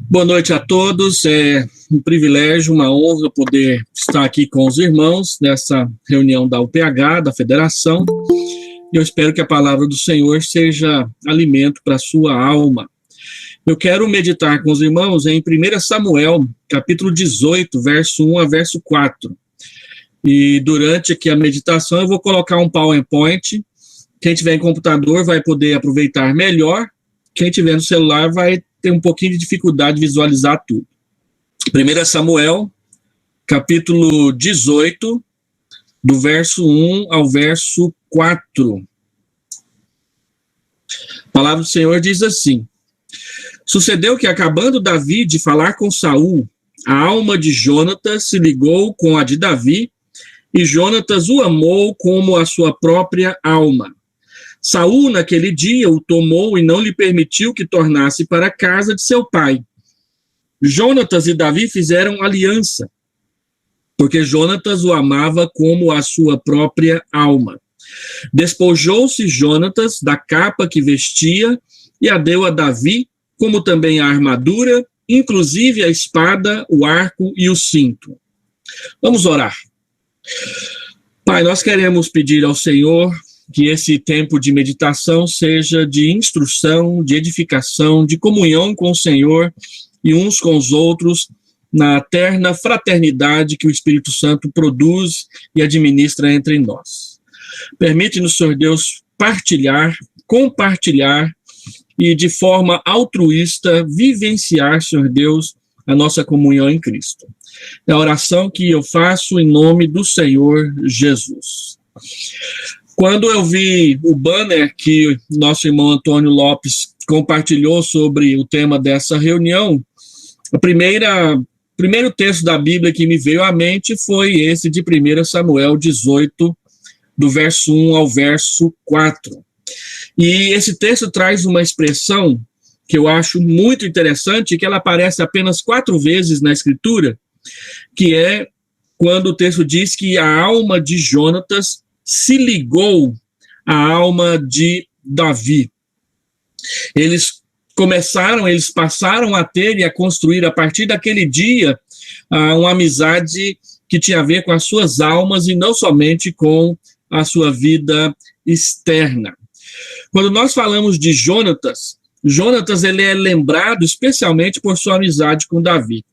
Boa noite a todos, é um privilégio, uma honra poder estar aqui com os irmãos nessa reunião da UPH, da Federação. Eu espero que a palavra do Senhor seja alimento para a sua alma. Eu quero meditar com os irmãos em 1 Samuel, capítulo 18, verso 1 a verso 4. E durante aqui a meditação eu vou colocar um PowerPoint. Quem tiver em computador vai poder aproveitar melhor. Quem tiver no celular vai ter um pouquinho de dificuldade de visualizar tudo. 1 Samuel, capítulo 18, do verso 1 ao verso 4. A palavra do Senhor diz assim: Sucedeu que, acabando Davi de falar com Saul, a alma de Jonatas se ligou com a de Davi, e Jonatas o amou como a sua própria alma. Saul, naquele dia, o tomou e não lhe permitiu que tornasse para a casa de seu pai. Jonatas e Davi fizeram aliança, porque Jonatas o amava como a sua própria alma. Despojou-se Jonatas da capa que vestia e a deu a Davi, como também a armadura, inclusive a espada, o arco e o cinto. Vamos orar. Pai, nós queremos pedir ao Senhor que esse tempo de meditação seja de instrução, de edificação, de comunhão com o Senhor e uns com os outros, na terna fraternidade que o Espírito Santo produz e administra entre nós. Permite-nos, Senhor Deus, compartilhar e de forma altruísta vivenciar, Senhor Deus, a nossa comunhão em Cristo. É a oração que eu faço em nome do Senhor Jesus. Quando eu vi o banner que nosso irmão Antônio Lopes compartilhou sobre o tema dessa reunião, o primeiro texto da Bíblia que me veio à mente foi esse de 1 Samuel 18, do verso 1 ao verso 4. E esse texto traz uma expressão que eu acho muito interessante, que ela aparece apenas 4 vezes na Escritura, que é quando o texto diz que a alma de Jonatas se ligou à alma de Davi. Eles passaram a ter e a construir a partir daquele dia uma amizade que tinha a ver com as suas almas e não somente com a sua vida externa. Quando nós falamos de Jonatas ele é lembrado especialmente por sua amizade com Davi.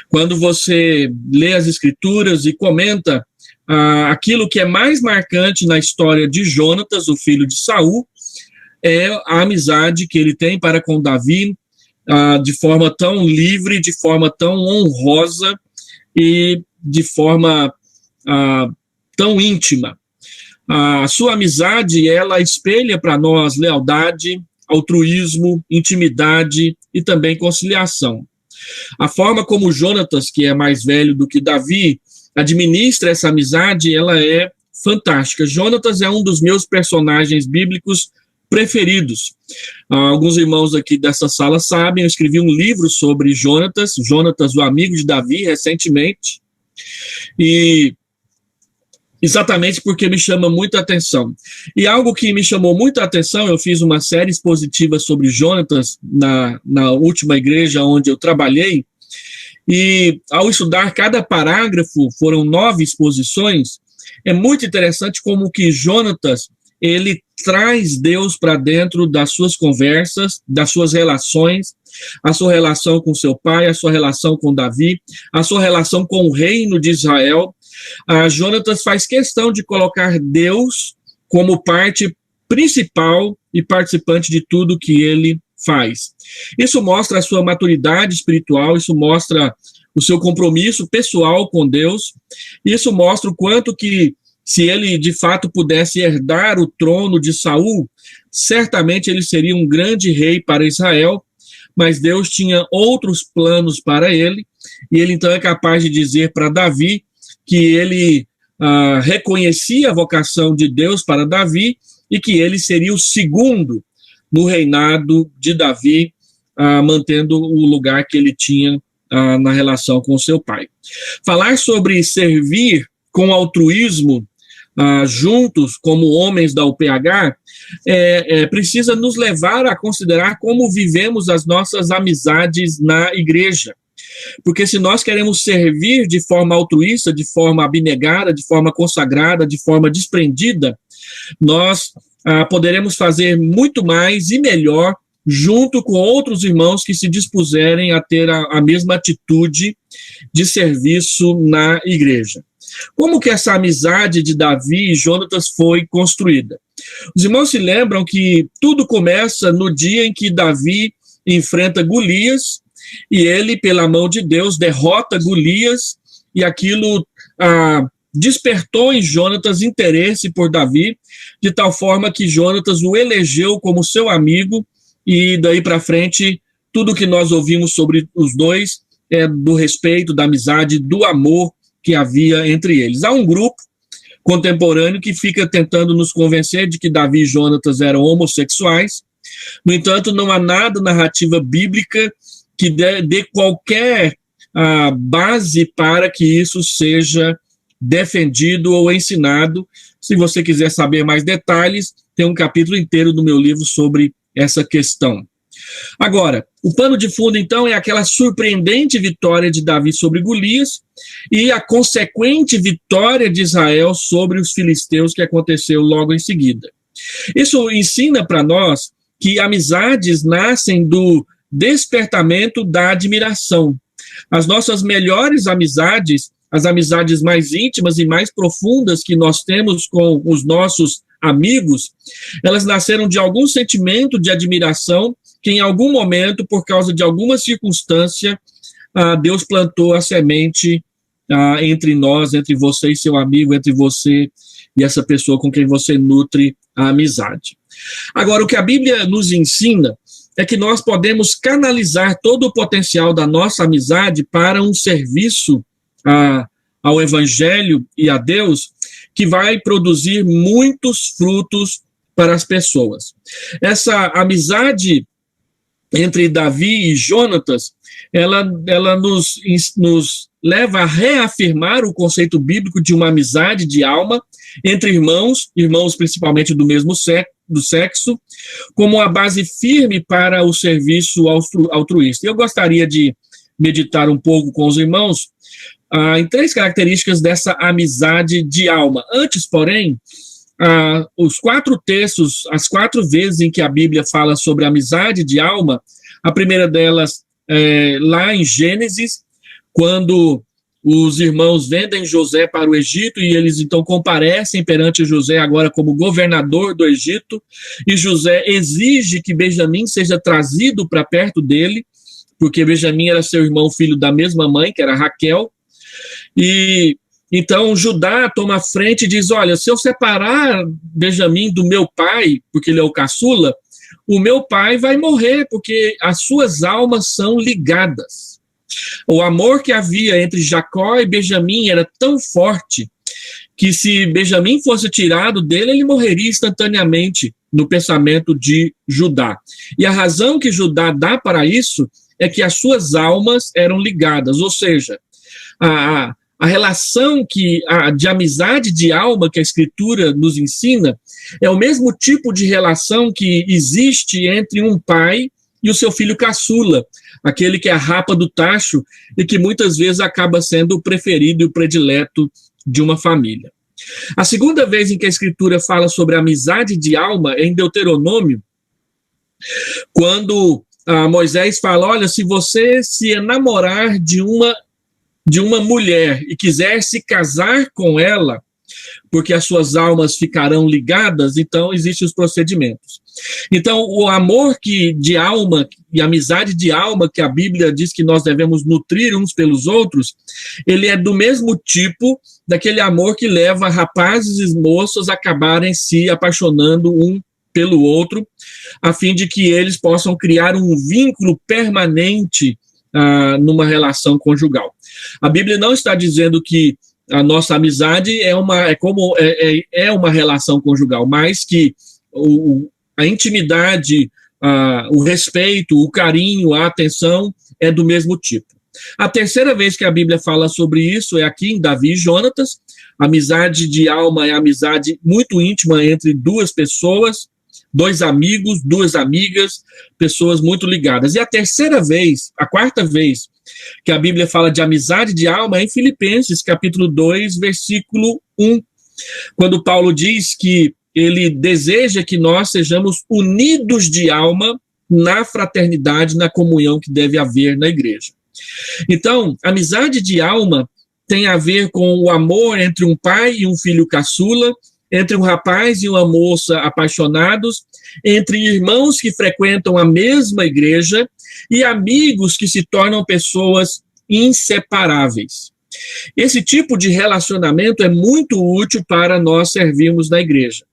Quando você lê as Escrituras e comenta aquilo que é mais marcante na história de Jonatas, o filho de Saul, é a amizade que ele tem para com Davi, de forma tão livre, de forma tão honrosa e de forma tão íntima. A sua amizade, ela espelha para nós lealdade, altruísmo, intimidade e também conciliação. A forma como Jonatas, que é mais velho do que Davi, administra essa amizade, ela é fantástica. Jonatas é um dos meus personagens bíblicos preferidos. Alguns irmãos aqui dessa sala sabem, eu escrevi um livro sobre Jonatas, o amigo de Davi, recentemente, e exatamente porque me chama muita atenção. E algo que me chamou muita atenção, eu fiz uma série expositiva sobre Jonatas na última igreja onde eu trabalhei, e ao estudar cada parágrafo, foram 9 exposições, é muito interessante como que Jonatas, ele traz Deus para dentro das suas conversas, das suas relações, a sua relação com seu pai, a sua relação com Davi, a sua relação com o reino de Israel. Jonatas faz questão de colocar Deus como parte principal e participante de tudo que ele faz. Isso mostra a sua maturidade espiritual, isso mostra o seu compromisso pessoal com Deus, isso mostra o quanto que, se ele de fato pudesse herdar o trono de Saul, certamente ele seria um grande rei para Israel, mas Deus tinha outros planos para ele, e ele então é capaz de dizer para Davi que ele reconhecia a vocação de Deus para Davi e que ele seria o segundo no reinado de Davi, mantendo o lugar que ele tinha na relação com seu pai. Falar sobre servir com altruísmo juntos como homens da UPH, precisa nos levar a considerar como vivemos as nossas amizades na igreja. Porque se nós queremos servir de forma altruísta, de forma abnegada, de forma consagrada, de forma desprendida, nós poderemos fazer muito mais e melhor junto com outros irmãos que se dispuserem a ter a mesma atitude de serviço na igreja. Como que essa amizade de Davi e Jonatas foi construída? Os irmãos se lembram que tudo começa no dia em que Davi enfrenta Golias, e ele, pela mão de Deus, derrota Golias, e aquilo despertou em Jonatas interesse por Davi, de tal forma que Jonatas o elegeu como seu amigo, e daí para frente, tudo que nós ouvimos sobre os dois é do respeito, da amizade, do amor que havia entre eles. Há um grupo contemporâneo que fica tentando nos convencer de que Davi e Jonatas eram homossexuais. No entanto, não há nada narrativa bíblica que dê qualquer base para que isso seja defendido ou ensinado. Se você quiser saber mais detalhes, tem um capítulo inteiro do meu livro sobre essa questão. Agora, o pano de fundo, então, é aquela surpreendente vitória de Davi sobre Golias e a consequente vitória de Israel sobre os filisteus que aconteceu logo em seguida. Isso ensina para nós que amizades nascem do despertamento da admiração. As nossas melhores amizades, as amizades mais íntimas e mais profundas que nós temos com os nossos amigos, elas nasceram de algum sentimento de admiração que em algum momento, por causa de alguma circunstância, Deus plantou a semente entre nós, entre você e seu amigo, entre você e essa pessoa com quem você nutre a amizade. Agora, o que a Bíblia nos ensina é que nós podemos canalizar todo o potencial da nossa amizade para um serviço ao Evangelho e a Deus, que vai produzir muitos frutos para as pessoas. Essa amizade entre Davi e Jonatas, ela nos leva a reafirmar o conceito bíblico de uma amizade de alma entre irmãos principalmente do mesmo sexo, como a base firme para o serviço altruísta. Eu gostaria de meditar um pouco com os irmãos em 3 características dessa amizade de alma. Antes, porém, os 4 textos, as 4 vezes em que a Bíblia fala sobre amizade de alma, a primeira delas é lá em Gênesis, quando os irmãos vendem José para o Egito e eles então comparecem perante José agora como governador do Egito, e José exige que Benjamim seja trazido para perto dele, porque Benjamim era seu irmão, filho da mesma mãe, que era Raquel, e então Judá toma a frente e diz, olha, se eu separar Benjamim do meu pai, porque ele é o caçula, o meu pai vai morrer, porque as suas almas são ligadas. O amor que havia entre Jacó e Benjamim era tão forte que se Benjamim fosse tirado dele, ele morreria instantaneamente no pensamento de Judá. E a razão que Judá dá para isso é que as suas almas eram ligadas, ou seja, a relação de amizade de alma que a Escritura nos ensina é o mesmo tipo de relação que existe entre um pai e o seu filho caçula, aquele que é a rapa do tacho e que muitas vezes acaba sendo o preferido e o predileto de uma família. A segunda vez em que a Escritura fala sobre a amizade de alma é em Deuteronômio, quando Moisés fala, olha, se você se enamorar de uma mulher e quiser se casar com ela, porque as suas almas ficarão ligadas, então existem os procedimentos. Então, o amor de alma e amizade de alma que a Bíblia diz que nós devemos nutrir uns pelos outros, ele é do mesmo tipo daquele amor que leva rapazes e moças a acabarem se apaixonando um pelo outro, a fim de que eles possam criar um vínculo permanente numa relação conjugal. A Bíblia não está dizendo que a nossa amizade é uma relação conjugal, mas que a intimidade, o respeito, o carinho, a atenção é do mesmo tipo. A terceira vez que a Bíblia fala sobre isso é aqui em Davi e Jonatas, Amizade de alma é amizade muito íntima entre duas pessoas, dois amigos, duas amigas, pessoas muito ligadas. E a quarta vez que a Bíblia fala de amizade de alma é em Filipenses, capítulo 2, versículo 1, quando Paulo diz que ele deseja que nós sejamos unidos de alma na fraternidade, na comunhão que deve haver na igreja. Então, amizade de alma tem a ver com o amor entre um pai e um filho caçula, entre um rapaz e uma moça apaixonados, entre irmãos que frequentam a mesma igreja e amigos que se tornam pessoas inseparáveis. Esse tipo de relacionamento é muito útil para nós servirmos na igreja,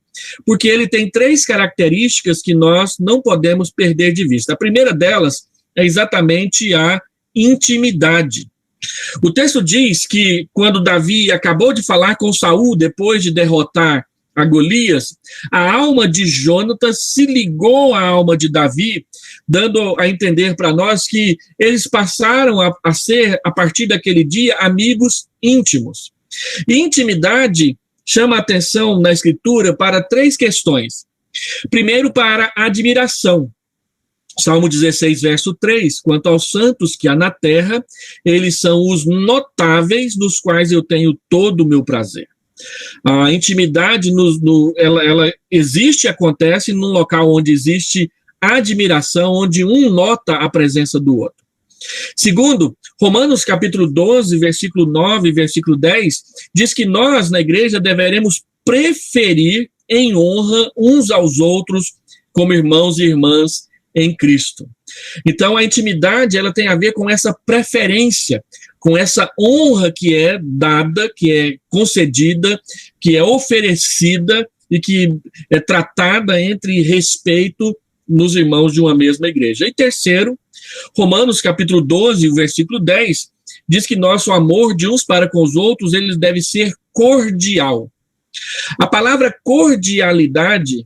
porque ele tem 3 características que nós não podemos perder de vista. A primeira delas é exatamente a intimidade. O texto diz que quando Davi acabou de falar com Saul, depois de derrotar a Golias, a alma de Jonatas se ligou à alma de Davi, dando a entender para nós que eles passaram a ser, a partir daquele dia, amigos íntimos. E intimidade chama a atenção na Escritura para 3 questões. Primeiro, para a admiração. Salmo 16, verso 3, quanto aos santos que há na terra, eles são os notáveis, nos quais eu tenho todo o meu prazer. A intimidade, ela existe e acontece num local onde existe admiração, onde um nota a presença do outro. Segundo, Romanos capítulo 12, versículo 9 e versículo 10, diz que nós, na igreja, deveremos preferir em honra uns aos outros como irmãos e irmãs em Cristo. Então, a intimidade, ela tem a ver com essa preferência, com essa honra que é dada, que é concedida, que é oferecida e que é tratada entre respeito nos irmãos de uma mesma igreja. E terceiro, Romanos capítulo 12, versículo 10, diz que nosso amor de uns para com os outros, ele deve ser cordial. A palavra cordialidade,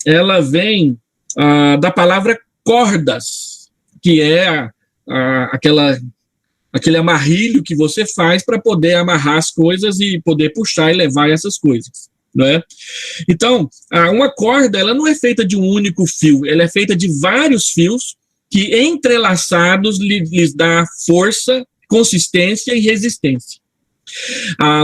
ela vem da palavra cordas, que é aquele amarrilho que você faz para poder amarrar as coisas e poder puxar e levar essas coisas, não é? Então, uma corda, ela não é feita de um único fio, ela é feita de vários fios que entrelaçados lhes dá força, consistência e resistência.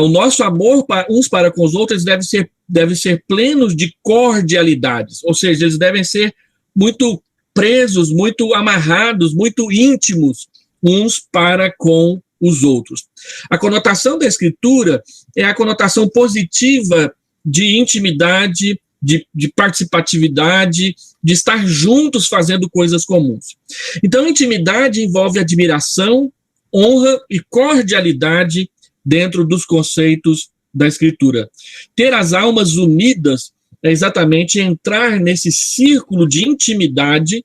O nosso amor uns para com os outros deve ser plenos de cordialidades, ou seja, eles devem ser muito presos, muito amarrados, muito íntimos uns para com os outros. A conotação da Escritura é a conotação positiva de intimidade, de participatividade, de estar juntos fazendo coisas comuns. Então, intimidade envolve admiração, honra e cordialidade dentro dos conceitos da Escritura. Ter as almas unidas é exatamente entrar nesse círculo de intimidade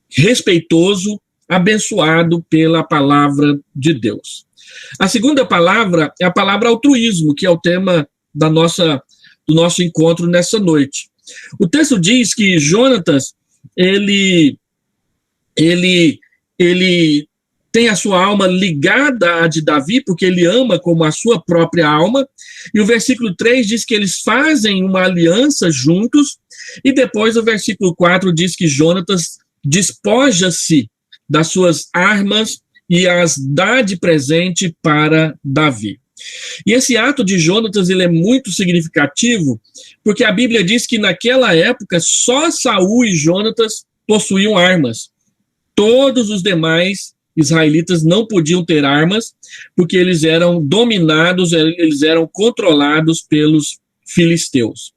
respeitoso, abençoado pela palavra de Deus. A segunda palavra é a palavra altruísmo, que é o tema do nosso encontro nessa noite. O texto diz que Jonatas, ele tem a sua alma ligada à de Davi, porque ele ama como a sua própria alma, e o versículo 3 diz que eles fazem uma aliança juntos, e depois o versículo 4 diz que Jonatas despoja-se das suas armas e as dá de presente para Davi. E esse ato de Jonatas, ele é muito significativo, porque a Bíblia diz que naquela época só Saul e Jonatas possuíam armas. Todos os demais israelitas não podiam ter armas, porque eles eram dominados, eles eram controlados pelos filisteus.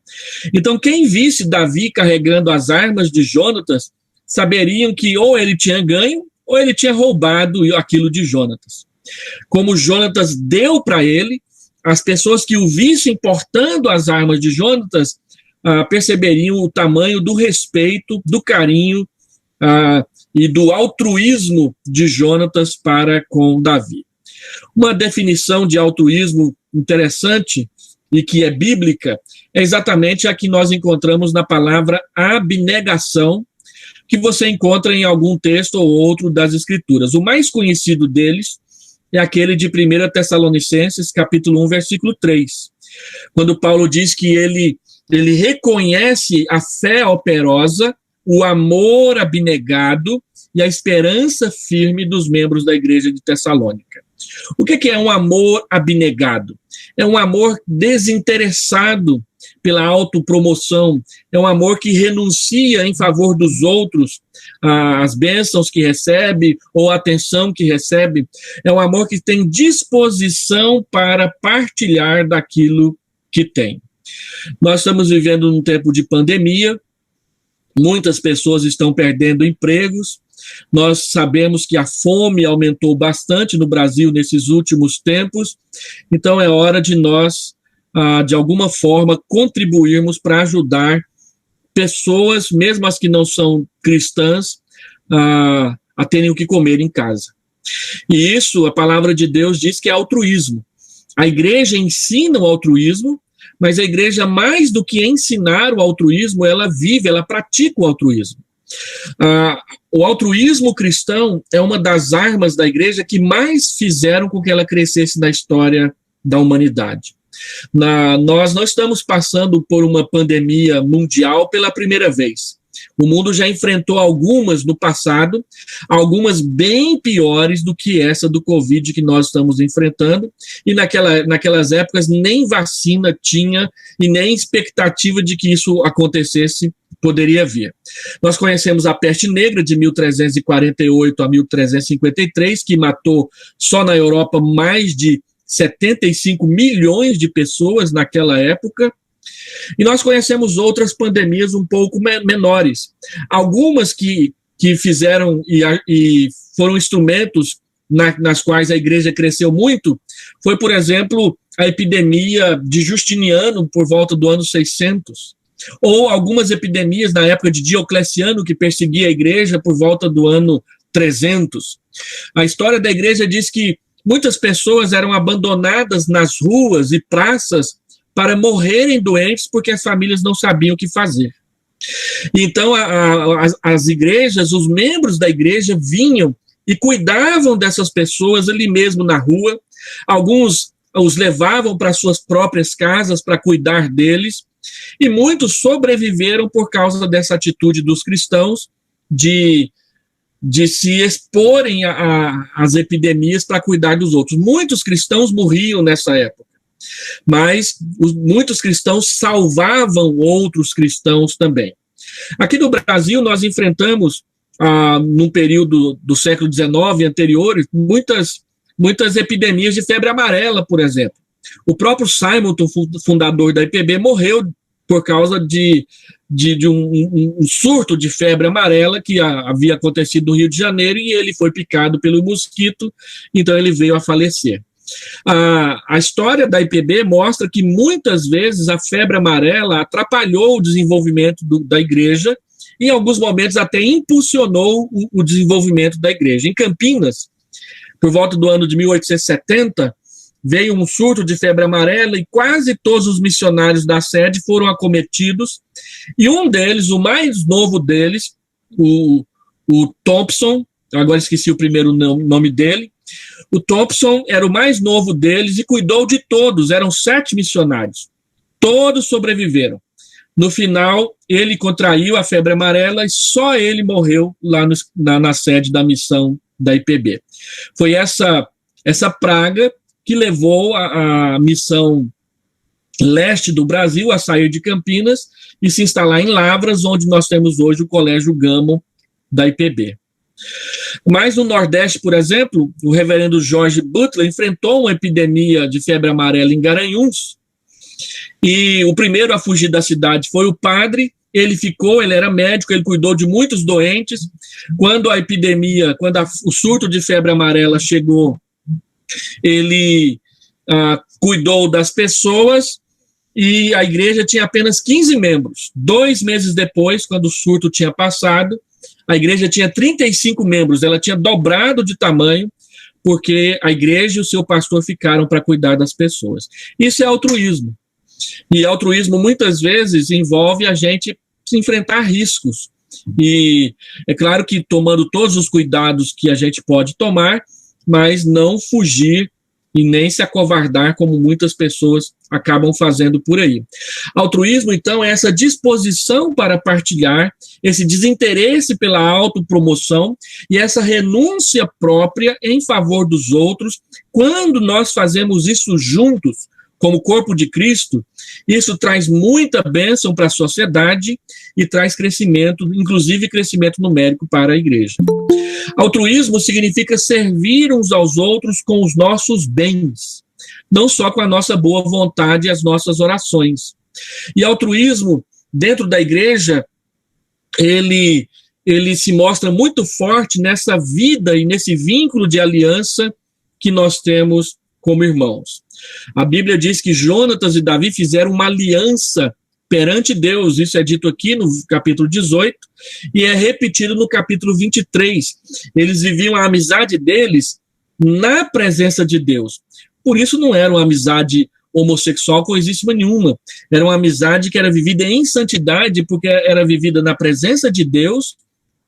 Então, quem visse Davi carregando as armas de Jonatas, saberiam que ou ele tinha ganho, ou ele tinha roubado aquilo de Jonatas. Como Jonatas deu para ele, as pessoas que o vissem portando as armas de Jonatas perceberiam o tamanho do respeito, do carinho e do altruísmo de Jonatas para com Davi. Uma definição de altruísmo interessante e que é bíblica é exatamente a que nós encontramos na palavra abnegação, que você encontra em algum texto ou outro das Escrituras. O mais conhecido deles é aquele de 1 Tessalonicenses, capítulo 1, versículo 3, quando Paulo diz que ele reconhece a fé operosa, o amor abnegado e a esperança firme dos membros da igreja de Tessalônica. O que é um amor abnegado? É um amor desinteressado pela autopromoção, é um amor que renuncia em favor dos outros, as bênçãos que recebe ou a atenção que recebe, é um amor que tem disposição para partilhar daquilo que tem. Nós estamos vivendo num tempo de pandemia, muitas pessoas estão perdendo empregos, nós sabemos que a fome aumentou bastante no Brasil nesses últimos tempos, então é hora de nós, de alguma forma, contribuirmos para ajudar pessoas, mesmo as que não são cristãs, a terem o que comer em casa. E isso, a palavra de Deus diz que é altruísmo. A igreja ensina o altruísmo, mas a igreja, mais do que ensinar o altruísmo, ela vive, ela pratica o altruísmo. O altruísmo cristão é uma das armas da igreja que mais fizeram com que ela crescesse na história da humanidade. Nós não estamos passando por uma pandemia mundial pela primeira vez. O mundo já enfrentou algumas no passado, algumas bem piores do que essa do Covid que nós estamos enfrentando, e naquelas épocas nem vacina tinha e nem expectativa de que isso acontecesse poderia vir. Nós conhecemos a peste negra de 1348 a 1353, que matou só na Europa mais de 75 milhões de pessoas naquela época, e nós conhecemos outras pandemias um pouco menores. Algumas que fizeram e foram instrumentos nas quais a igreja cresceu muito, foi, por exemplo, a epidemia de Justiniano por volta do ano 600, ou algumas epidemias na época de Diocleciano, que perseguia a igreja por volta do ano 300. A história da igreja diz que muitas pessoas eram abandonadas nas ruas e praças para morrerem doentes porque as famílias não sabiam o que fazer. Então, as igrejas, os membros da igreja vinham e cuidavam dessas pessoas ali mesmo na rua. Alguns os levavam para suas próprias casas para cuidar deles, e muitos sobreviveram por causa dessa atitude dos cristãos de se exporem às epidemias para cuidar dos outros. Muitos cristãos morriam nessa época, mas muitos cristãos salvavam outros cristãos também. Aqui no Brasil, nós enfrentamos, no período do século XIX e anteriores, muitas epidemias de febre amarela, por exemplo. O próprio Simonton, fundador da IPB, morreu por causa de um surto de febre amarela que havia acontecido no Rio de Janeiro, e ele foi picado pelo mosquito, então ele veio a falecer. A história da IPB mostra que muitas vezes a febre amarela atrapalhou o desenvolvimento da igreja, e em alguns momentos até impulsionou o desenvolvimento da igreja. Em Campinas, por volta do ano de 1870, veio um surto de febre amarela e quase todos os missionários da sede foram acometidos, e um deles, o mais novo deles, o Thompson, agora esqueci o primeiro nome dele, o Thompson era o mais novo deles e cuidou de todos, eram 7 missionários, todos sobreviveram. No final, ele contraiu a febre amarela e só ele morreu lá na sede da missão da IPB. Foi essa praga que levou a missão leste do Brasil a sair de Campinas e se instalar em Lavras, onde nós temos hoje o Colégio Gamo da IPB. Mas no Nordeste, por exemplo, o reverendo Jorge Butler enfrentou uma epidemia de febre amarela em Garanhuns, e o primeiro a fugir da cidade foi o padre. Ele era médico, ele cuidou de muitos doentes. Quando o surto de febre amarela chegou, ele cuidou das pessoas, e a igreja tinha apenas 15 membros. 2 meses depois, quando o surto tinha passado, a igreja tinha 35 membros, ela tinha dobrado de tamanho, porque a igreja e o seu pastor ficaram para cuidar das pessoas. Isso é altruísmo. E altruísmo muitas vezes envolve a gente se enfrentar riscos. E é claro que tomando todos os cuidados que a gente pode tomar, mas não fugir e nem se acovardar como muitas pessoas acabam fazendo por aí. Altruísmo, então, é essa disposição para partilhar, esse desinteresse pela autopromoção e essa renúncia própria em favor dos outros. Quando nós fazemos isso juntos, como corpo de Cristo, isso traz muita bênção para a sociedade e traz crescimento, inclusive crescimento numérico para a igreja. Altruísmo significa servir uns aos outros com os nossos bens, não só com a nossa boa vontade e as nossas orações. E altruísmo, dentro da igreja, ele se mostra muito forte nessa vida e nesse vínculo de aliança que nós temos como irmãos. A Bíblia diz que Jonatas e Davi fizeram uma aliança perante Deus, isso é dito aqui no capítulo 18, e é repetido no capítulo 23. Eles viviam a amizade deles na presença de Deus. Por isso não era uma amizade homossexual coisíssima nenhuma. Era uma amizade que era vivida em santidade, porque era vivida na presença de Deus,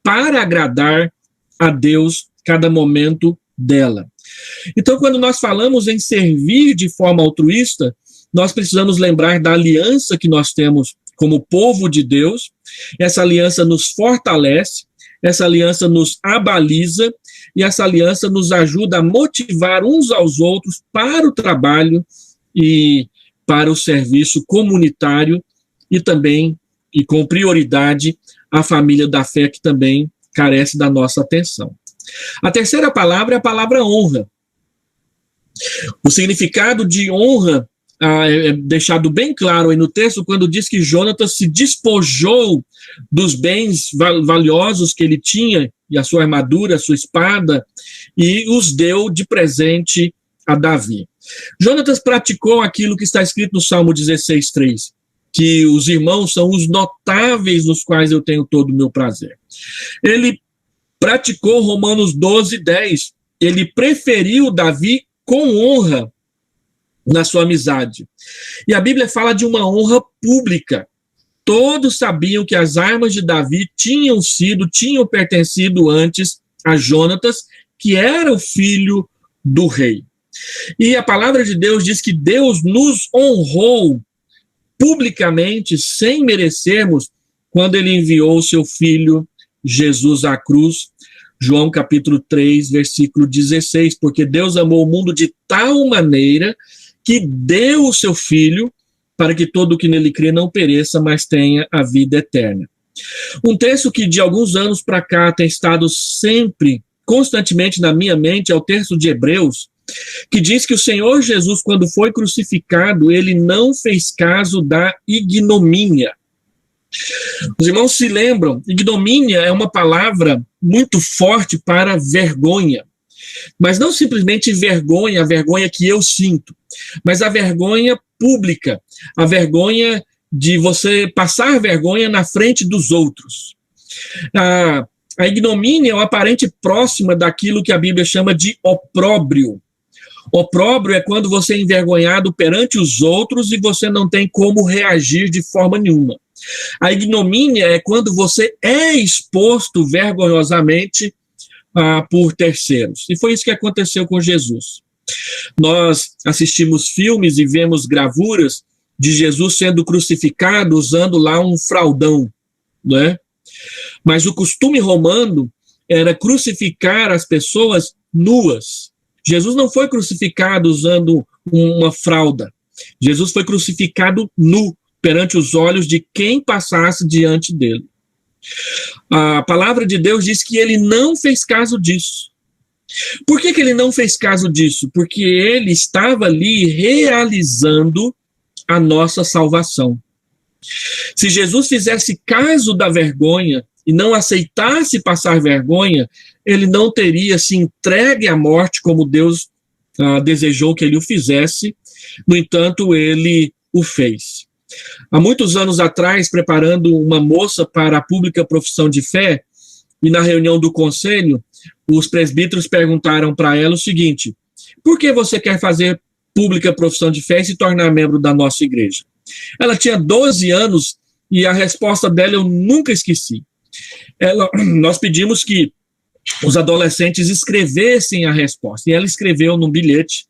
para agradar a Deus cada momento dela. Então, quando nós falamos em servir de forma altruísta, nós precisamos lembrar da aliança que nós temos como povo de Deus. Essa aliança nos fortalece, essa aliança nos abaliza e essa aliança nos ajuda a motivar uns aos outros para o trabalho e para o serviço comunitário e também, e com prioridade, a família da fé, que também carece da nossa atenção. A terceira palavra é a palavra honra. O significado de honra é deixado bem claro aí no texto, quando diz que Jonatas se despojou dos bens valiosos que ele tinha, e a sua armadura, a sua espada, e os deu de presente a Davi. Jonatas praticou aquilo que está escrito no Salmo 16:3, que os irmãos são os notáveis nos quais eu tenho todo o meu prazer. Ele praticou Romanos 12:10. Ele preferiu Davi com honra na sua amizade. E a Bíblia fala de uma honra pública. Todos sabiam que as armas de Davi tinham pertencido antes a Jonatas, que era o filho do rei. E a palavra de Deus diz que Deus nos honrou publicamente, sem merecermos, quando ele enviou o seu filho Jesus à cruz. João capítulo 3, versículo 16, porque Deus amou o mundo de tal maneira que deu o seu filho para que todo o que nele crê não pereça, mas tenha a vida eterna. Um texto que de alguns anos para cá tem estado sempre, constantemente na minha mente, é o texto de Hebreus, que diz que o Senhor Jesus, quando foi crucificado, ele não fez caso da ignomínia. Os irmãos se lembram, ignomínia é uma palavra muito forte para vergonha, mas não simplesmente vergonha, a vergonha que eu sinto, mas a vergonha pública, a vergonha de você passar vergonha na frente dos outros. A ignomínia é uma parente próxima daquilo que a Bíblia chama de opróbrio. Opróbrio é quando você é envergonhado perante os outros e você não tem como reagir de forma nenhuma. A ignomínia é quando você é exposto vergonhosamente por terceiros. E foi isso que aconteceu com Jesus. Nós assistimos filmes e vemos gravuras de Jesus sendo crucificado usando lá um fraldão, né? Mas o costume romano era crucificar as pessoas nuas. Jesus não foi crucificado usando uma fralda. Jesus foi crucificado nu, perante os olhos de quem passasse diante dele. A palavra de Deus diz que ele não fez caso disso. Por que ele não fez caso disso? Porque ele estava ali realizando a nossa salvação. Se Jesus fizesse caso da vergonha e não aceitasse passar vergonha, ele não teria se entregue à morte como Deus desejou que ele o fizesse. No entanto, ele o fez. Há muitos anos atrás, preparando uma moça para a pública profissão de fé, e na reunião do conselho, os presbíteros perguntaram para ela o seguinte: por que você quer fazer pública profissão de fé e se tornar membro da nossa igreja? Ela tinha 12 anos e a resposta dela eu nunca esqueci. Nós pedimos que os adolescentes escrevessem a resposta, e ela escreveu num bilhete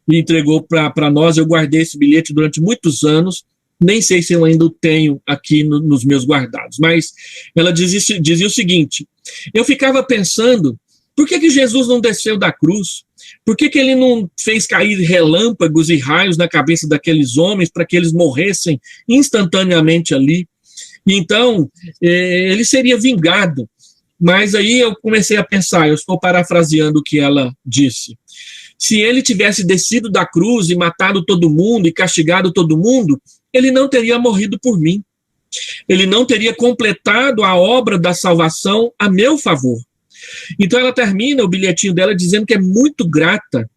e entregou para nós. Eu guardei esse bilhete durante muitos anos, nem sei se eu ainda o tenho aqui nos meus guardados, mas ela dizia o seguinte: eu ficava pensando, por que Jesus não desceu da cruz? Por que ele não fez cair relâmpagos e raios na cabeça daqueles homens para que eles morressem instantaneamente ali? E então, ele seria vingado. Mas aí eu comecei a pensar, eu estou parafraseando o que ela disse. Se ele tivesse descido da cruz e matado todo mundo e castigado todo mundo, ele não teria morrido por mim. Ele não teria completado a obra da salvação a meu favor. Então ela termina o bilhetinho dela dizendo que é muito grata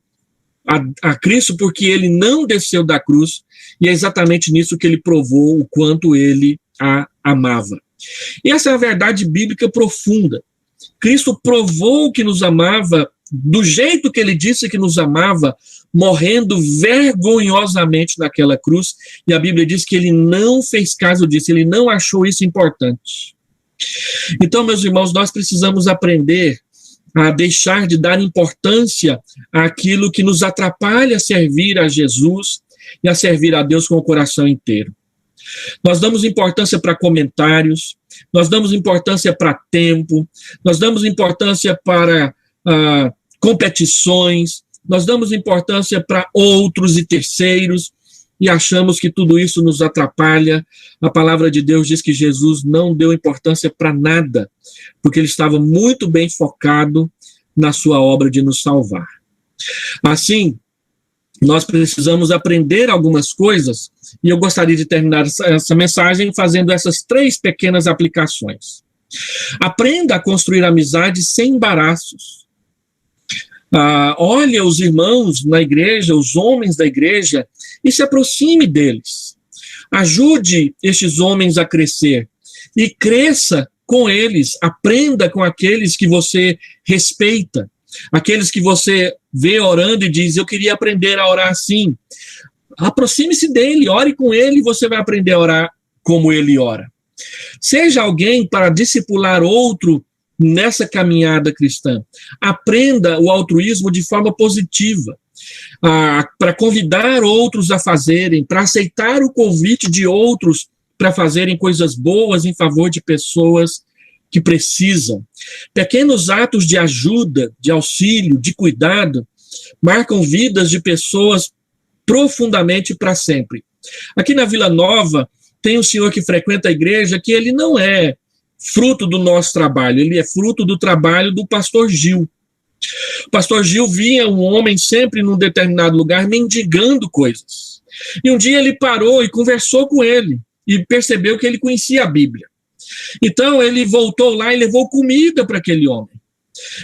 a Cristo porque ele não desceu da cruz, e é exatamente nisso que ele provou o quanto ele a amava. E essa é a verdade bíblica profunda. Cristo provou que nos amava do jeito que ele disse que nos amava, morrendo vergonhosamente naquela cruz, e a Bíblia diz que ele não fez caso disso, ele não achou isso importante. Então, meus irmãos, nós precisamos aprender a deixar de dar importância àquilo que nos atrapalha a servir a Jesus e a servir a Deus com o coração inteiro. Nós damos importância para comentários, nós damos importância para tempo, nós damos importância para competições, nós damos importância para outros e terceiros e achamos que tudo isso nos atrapalha. A palavra de Deus diz que Jesus não deu importância para nada, porque ele estava muito bem focado na sua obra de nos salvar. Assim, nós precisamos aprender algumas coisas, e eu gostaria de terminar essa mensagem fazendo essas 3 pequenas aplicações. Aprenda a construir amizade sem embaraços. Olhe os irmãos na igreja, os homens da igreja, e se aproxime deles. Ajude estes homens a crescer, e cresça com eles, aprenda com aqueles que você respeita, aqueles que você vê orando e diz, eu queria aprender a orar assim. Aproxime-se dele, ore com ele e você vai aprender a orar como ele ora. Seja alguém para discipular outro nessa caminhada cristã. Aprenda o altruísmo de forma positiva, para convidar outros a fazerem, para aceitar o convite de outros para fazerem coisas boas em favor de pessoas que precisam. Pequenos atos de ajuda, de auxílio, de cuidado, marcam vidas de pessoas profundamente para sempre. Aqui na Vila Nova, tem um senhor que frequenta a igreja que ele não é fruto do nosso trabalho, ele é fruto do trabalho do pastor Gil. O pastor Gil via um homem sempre num determinado lugar mendigando coisas. E um dia ele parou e conversou com ele e percebeu que ele conhecia a Bíblia. Então ele voltou lá e levou comida para aquele homem.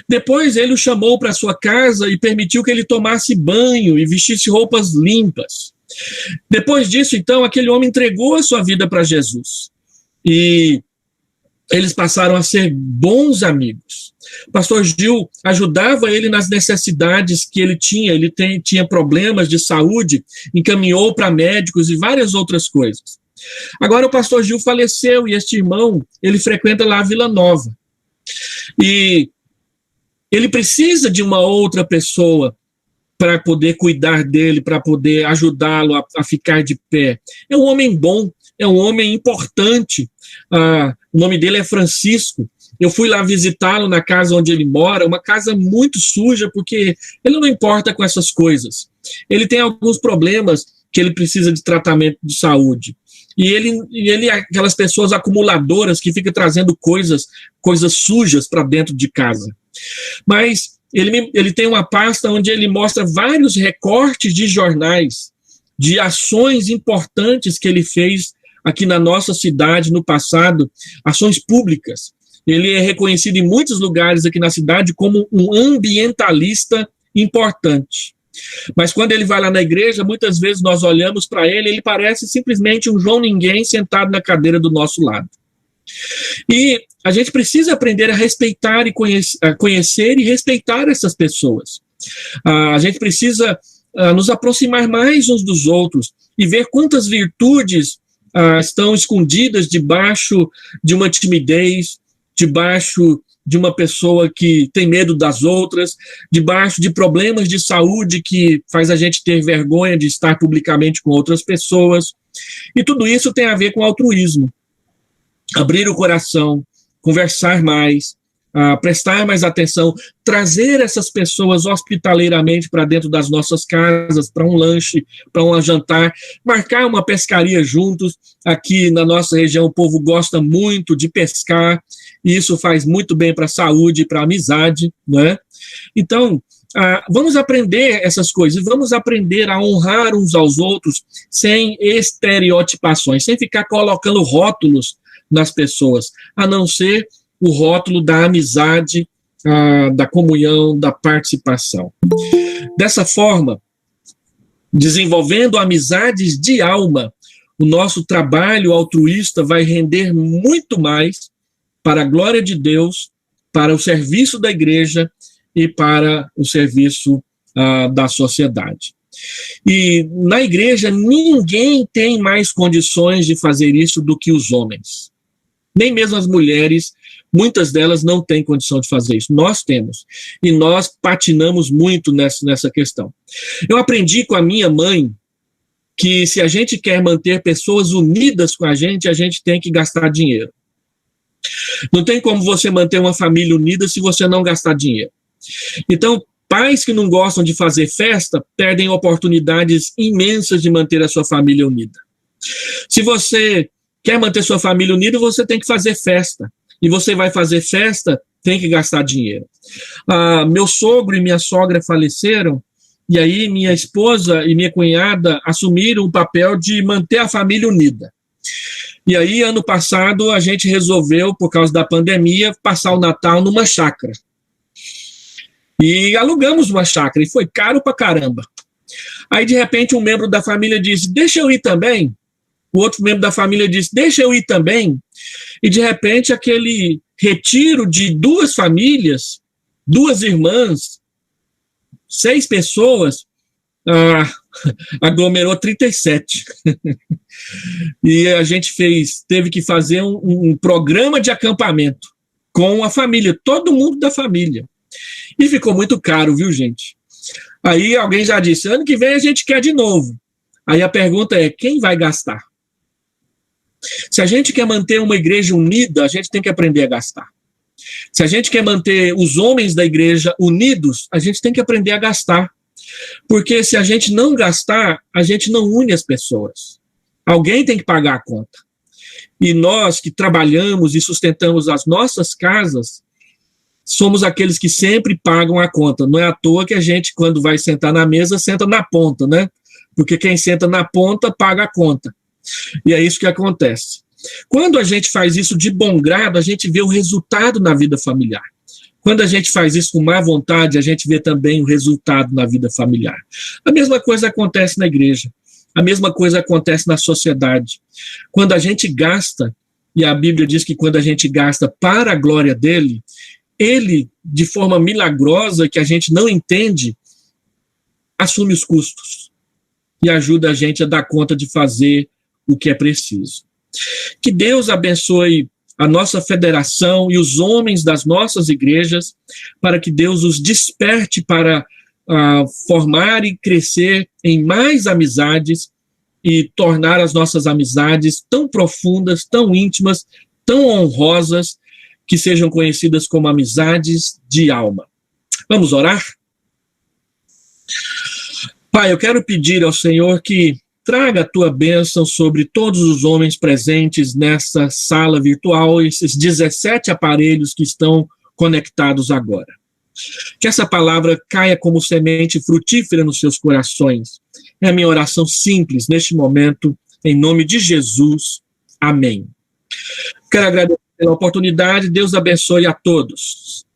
Depois ele o chamou para sua casa e permitiu que ele tomasse banho e vestisse roupas limpas. Depois disso, então, aquele homem entregou a sua vida para Jesus. E eles passaram a ser bons amigos. O pastor Gil ajudava ele nas necessidades que ele tinha. Ele tinha problemas de saúde, encaminhou para médicos e várias outras coisas. Agora o pastor Gil faleceu e este irmão, ele frequenta lá a Vila Nova. E ele precisa de uma outra pessoa para poder cuidar dele, para poder ajudá-lo a ficar de pé. É um homem bom, é um homem importante. O nome dele é Francisco. Eu fui lá visitá-lo na casa onde ele mora, uma casa muito suja, porque ele não importa com essas coisas. Ele tem alguns problemas que ele precisa de tratamento de saúde. E ele é aquelas pessoas acumuladoras que ficam trazendo coisas sujas para dentro de casa. Mas ele tem uma pasta onde ele mostra vários recortes de jornais, de ações importantes que ele fez aqui na nossa cidade no passado, ações públicas. Ele é reconhecido em muitos lugares aqui na cidade como um ambientalista importante. Mas quando ele vai lá na igreja, muitas vezes nós olhamos para ele, ele parece simplesmente um João Ninguém sentado na cadeira do nosso lado. E a gente precisa aprender a respeitar e conhecer e respeitar essas pessoas. A gente precisa nos aproximar mais uns dos outros e ver quantas virtudes estão escondidas debaixo de uma timidez, debaixo de uma pessoa que tem medo das outras, debaixo de problemas de saúde que faz a gente ter vergonha de estar publicamente com outras pessoas. E tudo isso tem a ver com altruísmo. Abrir o coração, conversar mais, prestar mais atenção, trazer essas pessoas hospitaleiramente para dentro das nossas casas, para um lanche, para um jantar, marcar uma pescaria juntos. Aqui na nossa região o povo gosta muito de pescar, e isso faz muito bem para a saúde, para a amizade, né? Então, vamos aprender essas coisas, vamos aprender a honrar uns aos outros sem estereotipações, sem ficar colocando rótulos nas pessoas, a não ser o rótulo da amizade, da comunhão, da participação. Dessa forma, desenvolvendo amizades de alma, o nosso trabalho altruísta vai render muito mais para a glória de Deus, para o serviço da igreja e para o serviço da sociedade. E na igreja, ninguém tem mais condições de fazer isso do que os homens. Nem mesmo as mulheres, muitas delas não têm condição de fazer isso. Nós temos. E nós patinamos muito nessa questão. Eu aprendi com a minha mãe que se a gente quer manter pessoas unidas com a gente tem que gastar dinheiro. Não tem como você manter uma família unida se você não gastar dinheiro. Então, pais que não gostam de fazer festa perdem oportunidades imensas de manter a sua família unida. Se você quer manter sua família unida, você tem que fazer festa. E você vai fazer festa, tem que gastar dinheiro. Meu sogro e minha sogra faleceram, e aí minha esposa e minha cunhada assumiram o papel de manter a família unida. E aí, ano passado, a gente resolveu, por causa da pandemia, passar o Natal numa chácara. E alugamos uma chácara, e foi caro pra caramba. Aí, de repente, um membro da família disse, deixa eu ir também. O outro membro da família disse, deixa eu ir também. E, de repente, aquele retiro de 2 famílias, 2 irmãs, 6 pessoas, aglomerou 37. E a gente teve que fazer um programa de acampamento com a família, todo mundo da família. E ficou muito caro, viu, gente? Aí alguém já disse, ano que vem a gente quer de novo. Aí a pergunta é, quem vai gastar? Se a gente quer manter uma igreja unida, a gente tem que aprender a gastar. Se a gente quer manter os homens da igreja unidos, a gente tem que aprender a gastar. Porque se a gente não gastar, a gente não une as pessoas. Alguém tem que pagar a conta. E nós que trabalhamos e sustentamos as nossas casas, somos aqueles que sempre pagam a conta. Não é à toa que a gente, quando vai sentar na mesa, senta na ponta, né? Porque quem senta na ponta, paga a conta. E é isso que acontece. Quando a gente faz isso de bom grado, a gente vê o resultado na vida familiar. Quando a gente faz isso com má vontade, a gente vê também o resultado na vida familiar. A mesma coisa acontece na igreja. A mesma coisa acontece na sociedade. Quando a gente gasta, e a Bíblia diz que quando a gente gasta para a glória dele, ele, de forma milagrosa, que a gente não entende, assume os custos e ajuda a gente a dar conta de fazer o que é preciso. Que Deus abençoe a nossa federação e os homens das nossas igrejas, para que Deus os desperte para formar e crescer em mais amizades e tornar as nossas amizades tão profundas, tão íntimas, tão honrosas, que sejam conhecidas como amizades de alma. Vamos orar? Pai, eu quero pedir ao Senhor que traga a tua bênção sobre todos os homens presentes nessa sala virtual, esses 17 aparelhos que estão conectados agora. Que essa palavra caia como semente frutífera nos seus corações. É a minha oração simples neste momento, em nome de Jesus. Amém. Quero agradecer pela oportunidade. Deus abençoe a todos.